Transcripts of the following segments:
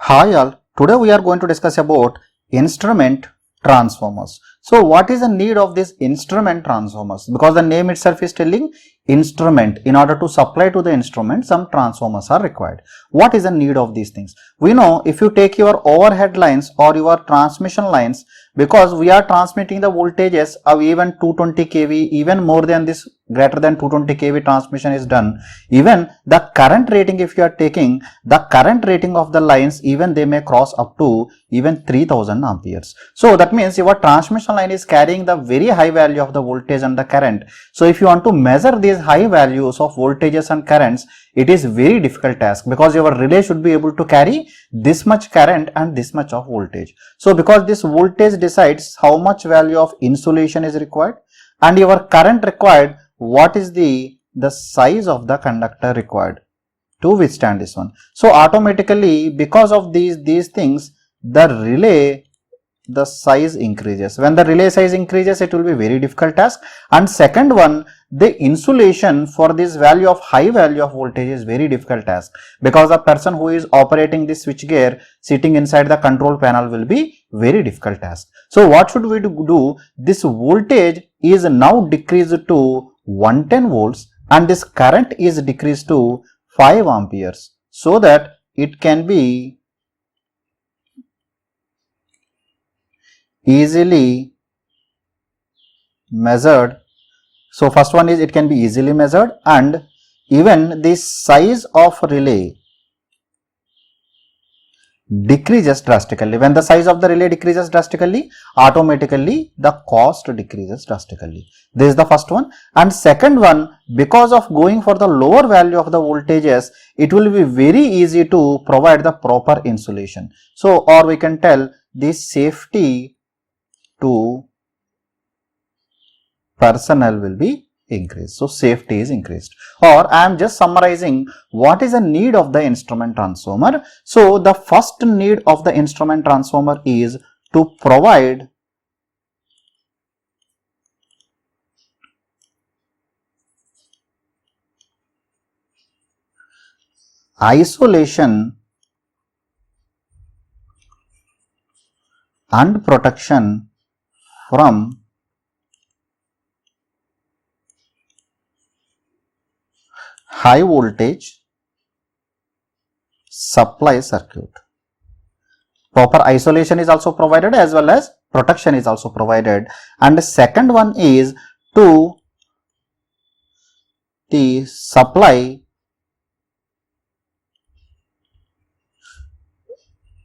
Hi all, today we are going to discuss about instrument transformers. So what is the need of this instrument transformers? Because the name itself is telling instrument. In order to supply to the instrument, some transformers are required. What is the need of these things? We know if you take your overhead lines or your transmission lines, because we are transmitting the voltages of even 220 kV, even more than this, greater than 220 kV transmission is done. Even the current rating, if you are taking the current rating of the lines, even they may cross up to even 3000 amperes. So that means your transmission line is carrying the very high value of the voltage and the current. So if you want to measure these high values of voltages and currents, it is very difficult task, because your relay should be able to carry this much current and this much of voltage. So because this voltage decides how much value of insulation is required, and your current required, what is the size of the conductor required to withstand this one. So automatically, because of these things, the relay, the size increases. When the relay size increases, it will be very difficult task. And second one, the insulation for this value of high value of voltage is very difficult task, because the person who is operating this switch gear sitting inside the control panel will be very difficult task. So what should we do? This voltage is now decreased to 110 volts and this current is decreased to 5 amperes, so that it can be easily measured. So first one is it can be easily measured, and even the size of relay decreases drastically. When the size of the relay decreases drastically, automatically the cost decreases drastically. This is the first one. And second one, because of going for the lower value of the voltages, it will be very easy to provide the proper insulation. So, or we can tell the safety to personnel will be increased. So safety is increased. Or I am just summarizing what is the need of the instrument transformer. So the first need of the instrument transformer is to provide isolation and protection from high voltage supply circuit. Proper isolation is also provided as well as protection is also provided. And the second one is to the supply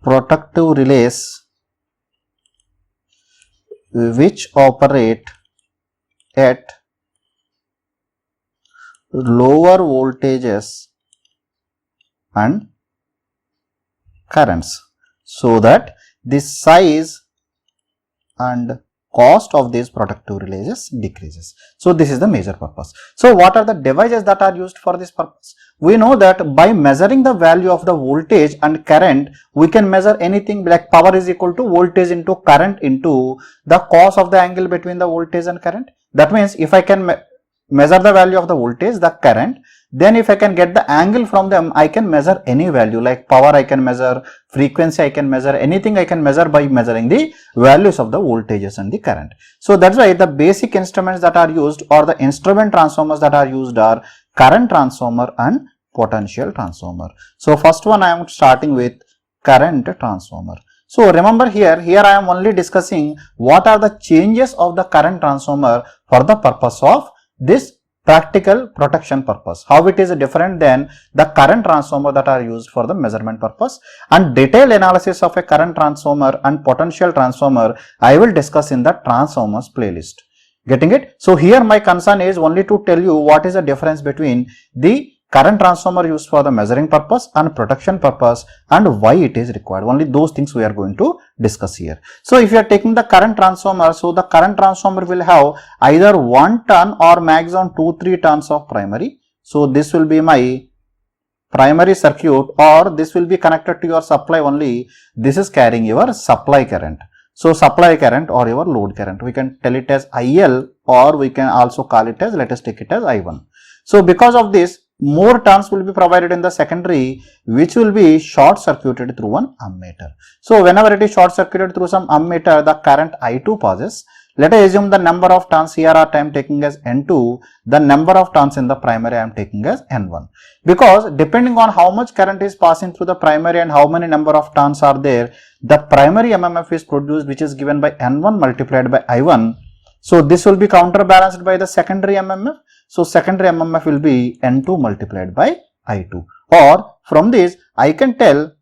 protective relays which operate at lower voltages and currents, so that the size and cost of these protective relays decreases. So this is the major purpose. So what are the devices that are used for this purpose? We know that by measuring the value of the voltage and current, we can measure anything like power is equal to voltage into current into the cos of the angle between the voltage and current. That means if I can measure the value of the voltage, the current, then if I can get the angle from them, I can measure any value like power I can measure, frequency I can measure, anything I can measure by measuring the values of the voltages and the current. So that's why the basic instruments that are used or the instrument transformers that are used are current transformer and potential transformer. So first one I am starting with current transformer. So remember here I am only discussing what are the changes of the current transformer for the purpose of this practical protection purpose, how it is different than the current transformer that are used for the measurement purpose. And detailed analysis of a current transformer and potential transformer I will discuss in the transformers playlist. Getting it? So here my concern is only to tell you what is the difference between the current transformer used for the measuring purpose and protection purpose and why it is required. Only those things we are going to discuss here. So if you are taking the current transformer, so the current transformer will have either 1 turn or maximum 2-3 turns of primary. So this will be my primary circuit, or this will be connected to your supply only. This is carrying your supply current. So supply current or your load current, we can tell it as IL, or we can also call it as, let us take it as I1. So because of this, more turns will be provided in the secondary, which will be short circuited through an ammeter. So whenever it is short circuited through some ammeter, the current I2 passes. Let us assume the number of turns here are I am taking as N2, the number of turns in the primary I am taking as N1. Because depending on how much current is passing through the primary and how many number of turns are there, the primary MMF is produced, which is given by N1 multiplied by I1. So this will be counterbalanced by the secondary MMF. So secondary MMF will be N2 multiplied by I2. Or from this, I can tell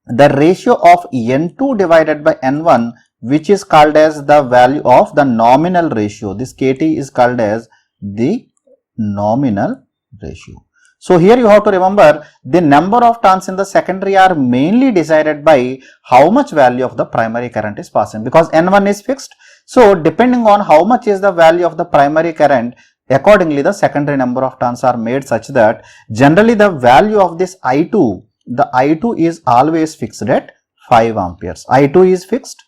the ratio of N2 divided by N1, which is called as the value of the nominal ratio. This KT is called as the nominal ratio. So here you have to remember the number of turns in the secondary are mainly decided by how much value of the primary current is passing, because N1 is fixed. So depending on how much is the value of the primary current, accordingly the secondary number of turns are made such that generally the value of this I2, the I2 is always fixed at 5 amperes. I2 is fixed.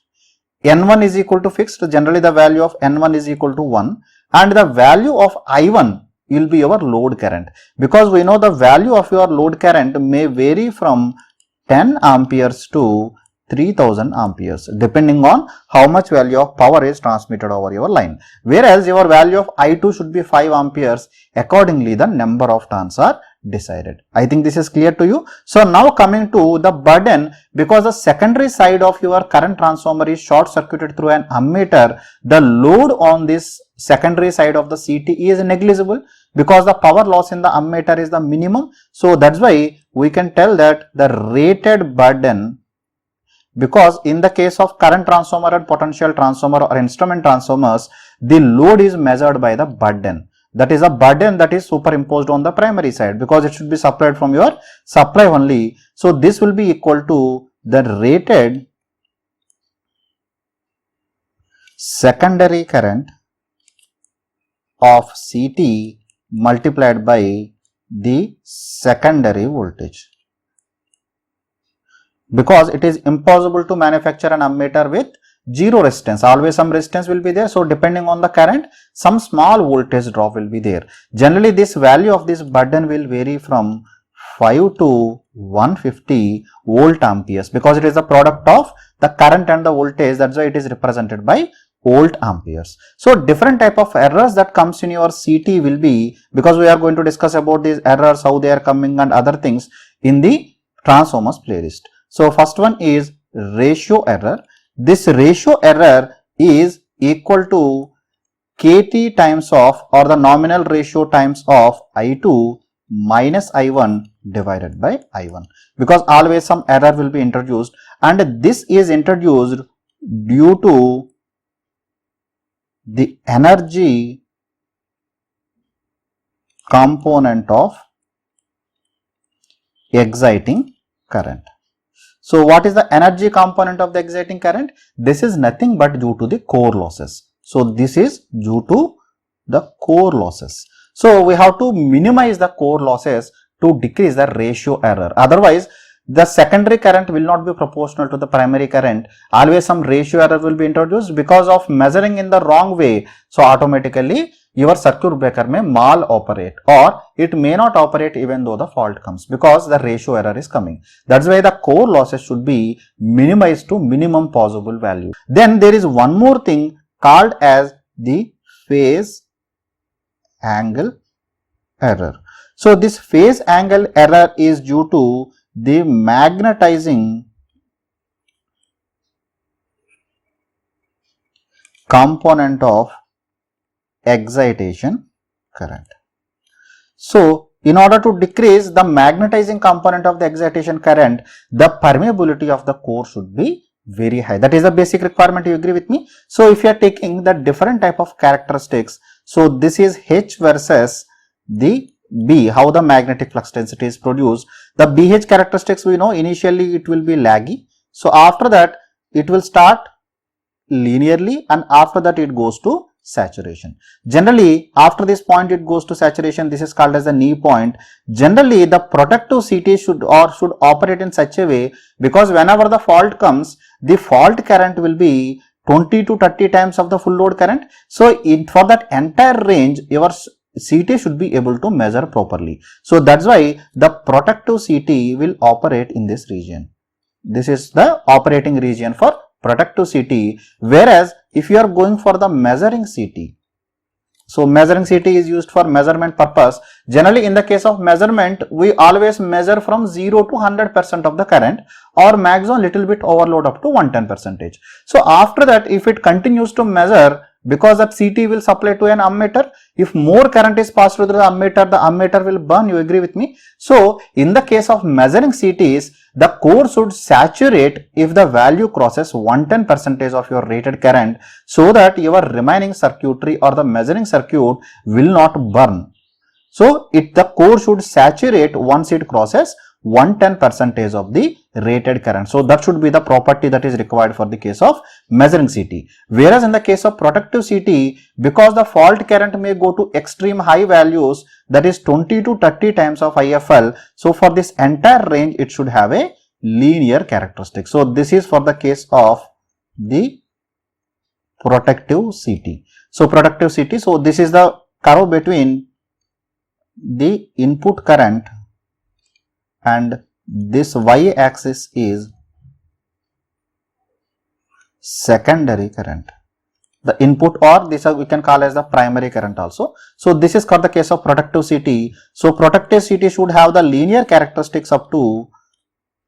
N1 is equal to fixed, generally the value of N1 is equal to 1, and the value of I1 will be your load current, because we know the value of your load current may vary from 10 amperes to 3000 amperes depending on how much value of power is transmitted over your line, whereas your value of I2 should be 5 amperes, accordingly the number of turns are decided. I think this is clear to you. So now coming to the burden, because the secondary side of your current transformer is short circuited through an ammeter, the load on this secondary side of the CT is negligible because the power loss in the ammeter is the minimum. So that's why we can tell that the rated burden, because in the case of current transformer and potential transformer or instrument transformers, the load is measured by the burden. That is a burden that is superimposed on the primary side, because it should be supplied from your supply only. So this will be equal to the rated secondary current of CT multiplied by the secondary voltage, because it is impossible to manufacture an ammeter with zero resistance. Always some resistance will be there. So depending on the current, some small voltage drop will be there. Generally this value of this burden will vary from 5 to 150 volt amperes, because it is the product of the current and the voltage. That's why it is represented by volt amperes. So different type of errors that comes in your CT will be, because we are going to discuss about these errors, how they are coming and other things in the transformers playlist. So first one is ratio error. This ratio error is equal to KT times of, or the nominal ratio times of I2 minus I1 divided by I1, because always some error will be introduced, and this is introduced due to the energy component of exciting current. So what is the energy component of the exciting current? This is nothing but due to the core losses. So this is due to the core losses. So we have to minimize the core losses to decrease the ratio error. Otherwise, the secondary current will not be proportional to the primary current. Always some ratio error will be introduced because of measuring in the wrong way. So automatically your circuit breaker may mal-operate, or it may not operate even though the fault comes, because the ratio error is coming. That's why the core losses should be minimized to minimum possible value. Then there is one more thing called as the phase angle error. So this phase angle error is due to the magnetizing component of excitation current. So in order to decrease the magnetizing component of the excitation current, the permeability of the core should be very high. That is the basic requirement. You agree with me? So if you are taking the different type of characteristics, so this is H versus the B, how the magnetic flux density is produced. The BH characteristics we know initially it will be laggy. So after that it will start linearly, and after that it goes to saturation. Generally after this point it goes to saturation. This is called as the knee point. Generally the protective CT should operate in such a way, because whenever the fault comes, the fault current will be 20 to 30 times of the full load current. So for that entire range, your CT should be able to measure properly. So that's why the protective CT will operate in this region. This is the operating region for protective CT, whereas if you are going for the measuring CT, so measuring CT is used for measurement purpose. Generally in the case of measurement, we always measure from 0 to 100% of the current, or maximum little bit overload up to 110%. So after that, if it continues to measure, because that CT will supply to an ammeter, if more current is passed through the ammeter will burn. You agree with me? So in the case of measuring CTs, the core should saturate if the value crosses 110% of your rated current, so that your remaining circuitry or the measuring circuit will not burn. So the core should saturate once it crosses 110% of the rated current. So that should be the property that is required for the case of measuring CT. Whereas in the case of protective CT, because the fault current may go to extreme high values, that is 20 to 30 times of IFL. So for this entire range, it should have a linear characteristic. So this is for the case of the protective CT. So protective CT, so this is the curve between the input current, and this y-axis is secondary current, the input, or this we can call as the primary current also. So this is called the case of protective CT. So protective CT should have the linear characteristics up to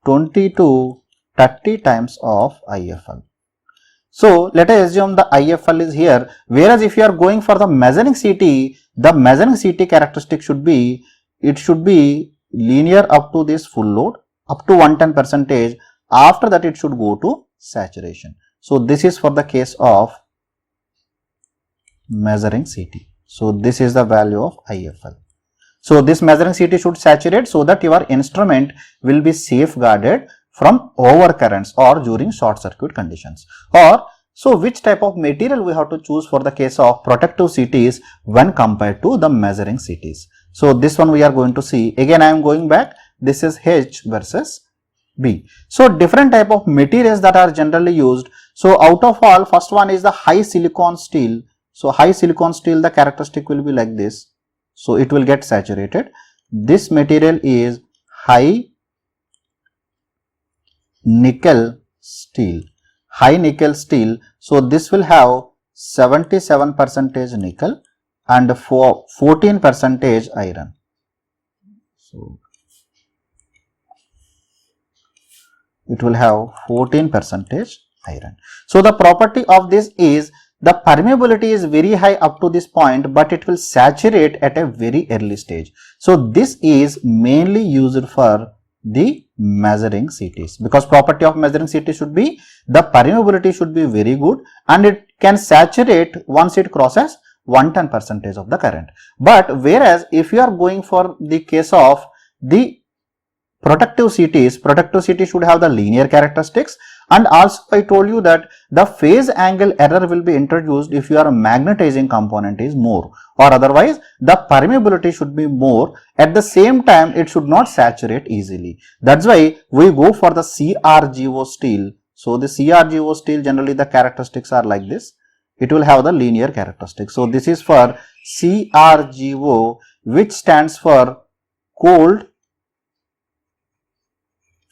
20 to 30 times of IFL. So let us assume the IFL is here, whereas if you are going for the measuring CT, the measuring CT characteristic should be, it should be linear up to this full load, up to 110%. After that, it should go to saturation. So this is for the case of measuring CT. So this is the value of IFL. So this measuring CT should saturate so that your instrument will be safeguarded from overcurrents or during short circuit conditions. Or so which type of material we have to choose for the case of protective CTs when compared to the measuring CTs. So this one we are going to see. Again, I am going back. This is H versus B. So different type of materials that are generally used. So out of all, first one is the high silicon steel. So high silicon steel, the characteristic will be like this. So it will get saturated. This material is high nickel steel. High nickel steel. So this will have 77% nickel and 14% iron. So it will have 14% iron. So the property of this is the permeability is very high up to this point, but it will saturate at a very early stage. So this is mainly used for the measuring CTs, because property of measuring CT should be the permeability should be very good and it can saturate once it crosses 110% of the current. But whereas if you are going for the case of the protective CTs, protective CT should have the linear characteristics, and also I told you that the phase angle error will be introduced if your magnetizing component is more, or otherwise the permeability should be more. At the same time, it should not saturate easily. That's why we go for the CRGO steel. So the CRGO steel, generally the characteristics are like this. It will have the linear characteristics. So this is for CRGO, which stands for cold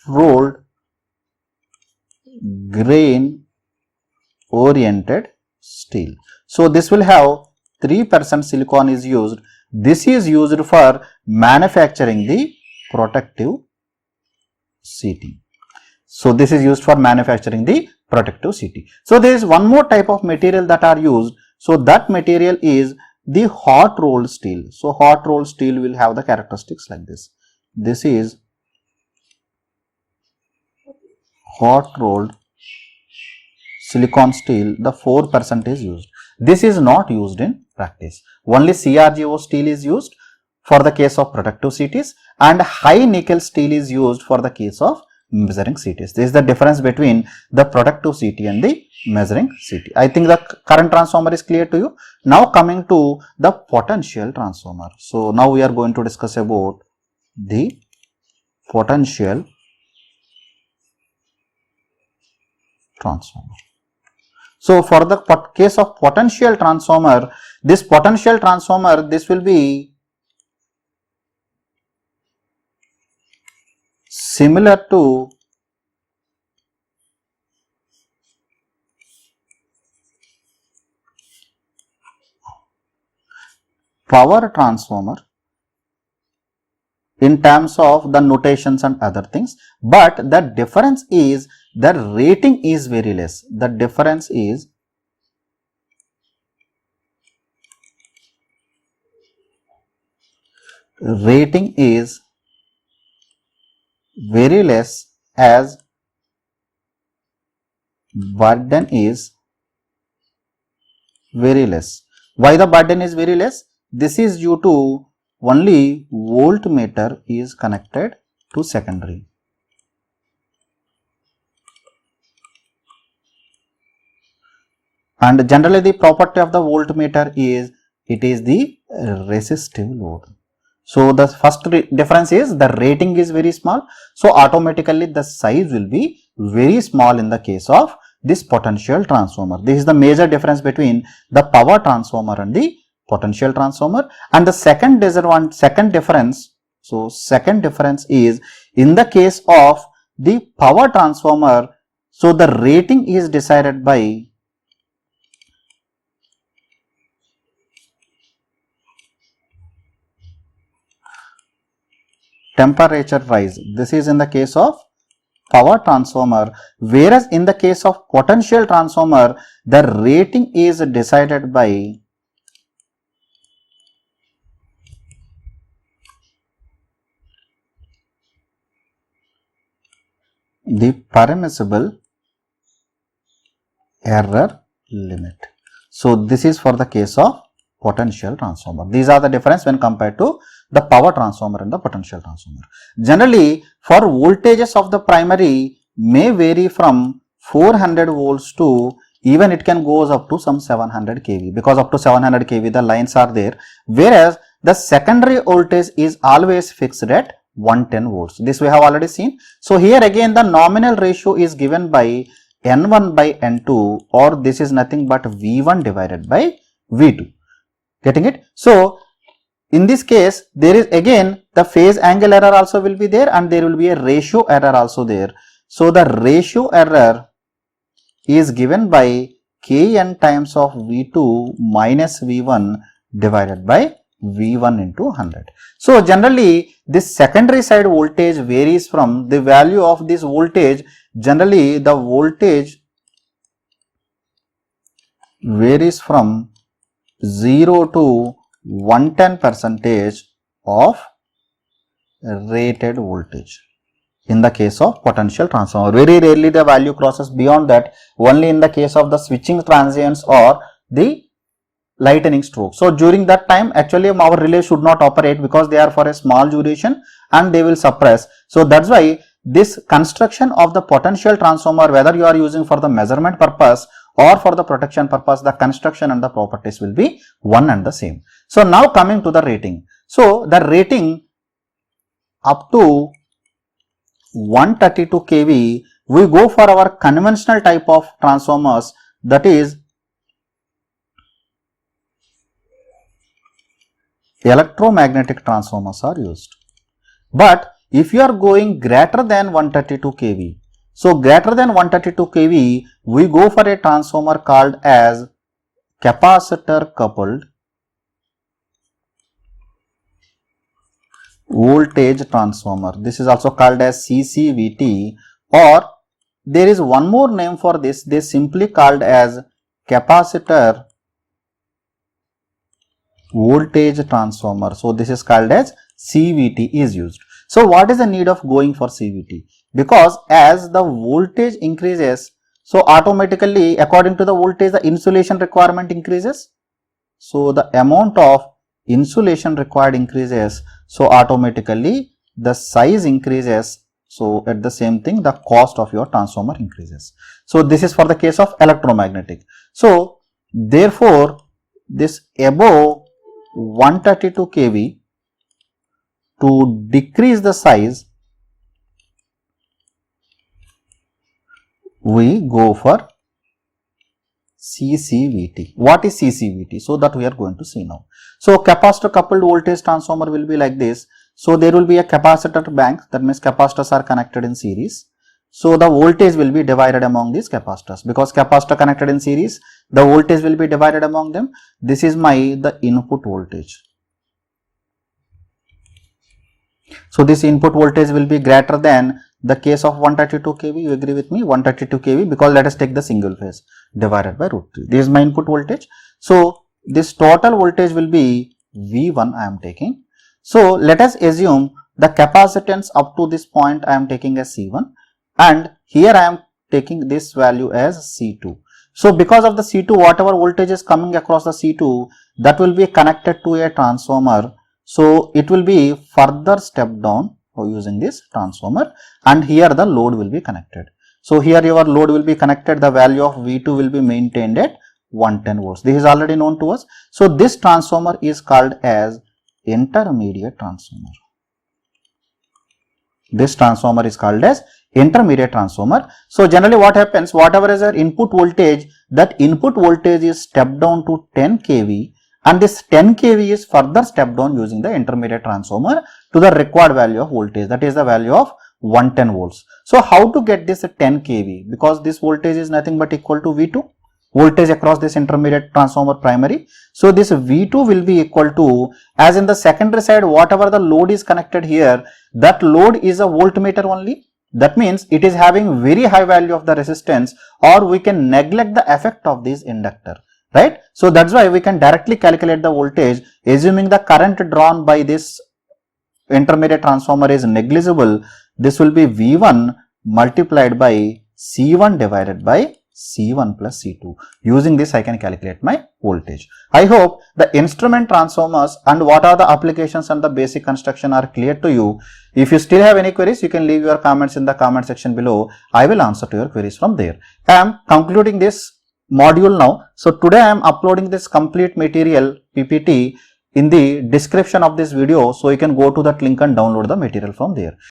rolled grain oriented steel. So this will have 3% silicon is used. This is used for manufacturing the protective CT. So this is used for manufacturing the protective CT. So there is one more type of material that are used. So that material is the hot rolled steel. So hot rolled steel will have the characteristics like this. This is hot rolled silicon steel, the 4% is used. This is not used in practice. Only CRGO steel is used for the case of protective CTs, and high nickel steel is used for the case of measuring CTs. This is the difference between the protective CT and the measuring CT. I think the current transformer is clear to you. Now coming to the potential transformer. So now we are going to discuss about the potential transformer. So for the case of potential transformer, this potential transformer, this will be similar to power transformer in terms of the notations and other things, but the difference is the rating is very less. The difference is rating is very less as burden is very less. Why the burden is very less? This is due to only voltmeter is connected to secondary. And generally the property of the voltmeter is it is the resistive load. So the first difference is the rating is very small. So automatically the size will be very small in the case of this potential transformer. This is the major difference between the power transformer and the potential transformer. And the second difference, so second difference is in the case of the power transformer, so the rating is decided by temperature rise. This is in the case of power transformer, whereas in the case of potential transformer, the rating is decided by the permissible error limit. So this is for the case of potential transformer. These are the difference when compared to the power transformer and the potential transformer. Generally, for voltages of the primary may vary from 400 volts to even it can goes up to some 700 kV, because up to 700 kV the lines are there, whereas the secondary voltage is always fixed at 110 volts. This we have already seen. So here again the nominal ratio is given by N1 by N2, or this is nothing but V1 divided by V2. Getting it? So in this case, there is again the phase angle error also will be there, and there will be a ratio error also there. So the ratio error is given by Kn times of V2 minus V1 divided by V1 into 100. So generally this secondary side voltage varies from the value of this voltage. Generally the voltage varies from 0 to 110% of rated voltage in the case of potential transformer. Very rarely the value crosses beyond that, only in the case of the switching transients or the lightning stroke. So during that time actually our relay should not operate, because they are for a small duration and they will suppress. So that's why this construction of the potential transformer, whether you are using for the measurement purpose or for the protection purpose, the construction and the properties will be one and the same. So now coming to the rating. So the rating up to 132 kV, we go for our conventional type of transformers, that is electromagnetic transformers are used. But if you are going greater than 132 kV, so greater than 132 kV, we go for a transformer called as capacitor coupled voltage transformer. This is also called as CCVT, or there is one more name for this. They simply called as capacitor voltage transformer. So this is called as CVT is used. So what is the need of going for CVT? Because as the voltage increases, so automatically according to the voltage the insulation requirement increases. So the amount of insulation required increases, so automatically the size increases. So at the same thing the cost of your transformer increases. So this is for the case of electromagnetic. So therefore this above 132 kV, to decrease the size we go for CCVT. What is CCVT? So that we are going to see now. So capacitor coupled voltage transformer will be like this. So there will be a capacitor bank, that means capacitors are connected in series. So the voltage will be divided among these capacitors, because capacitor connected in series, the voltage will be divided among them. This is the input voltage. So this input voltage will be greater than the case of 132 kV. You agree with me? 132 kV, because let us take the single phase, divided by root 3. This is my input voltage. So this total voltage will be V1 I am taking. So let us assume the capacitance up to this point I am taking as C1, and here I am taking this value as C2. So because of the C2, whatever voltage is coming across the C2, that will be connected to a transformer. So it will be further step down using this transformer, and here the load will be connected. So here your load will be connected, the value of V2 will be maintained at 110 volts. This is already known to us. So this transformer is called as intermediate transformer. This transformer is called as intermediate transformer. So generally what happens, whatever is our input voltage, that input voltage is stepped down to 10 kV, and this 10 kV is further stepped down using the intermediate transformer to the required value of voltage, that is the value of 110 volts. So how to get this 10 kV? Because this voltage is nothing but equal to V2, voltage across this intermediate transformer primary. So this V2 will be equal to, as in the secondary side, whatever the load is connected here, that load is a voltmeter only. That means it is having very high value of the resistance, or we can neglect the effect of this inductor, right? So that's why we can directly calculate the voltage, assuming the current drawn by this intermediate transformer is negligible. This will be V1 multiplied by C1 divided by C1 plus C2. Using this I can calculate my voltage. I hope the instrument transformers and what are the applications and the basic construction are clear to you. If you still have any queries, you can leave your comments in the comment section below. I will answer to your queries from there. I am concluding this module now. So today I am uploading this complete material PPT in the description of this video, so you can go to that link and download the material from there.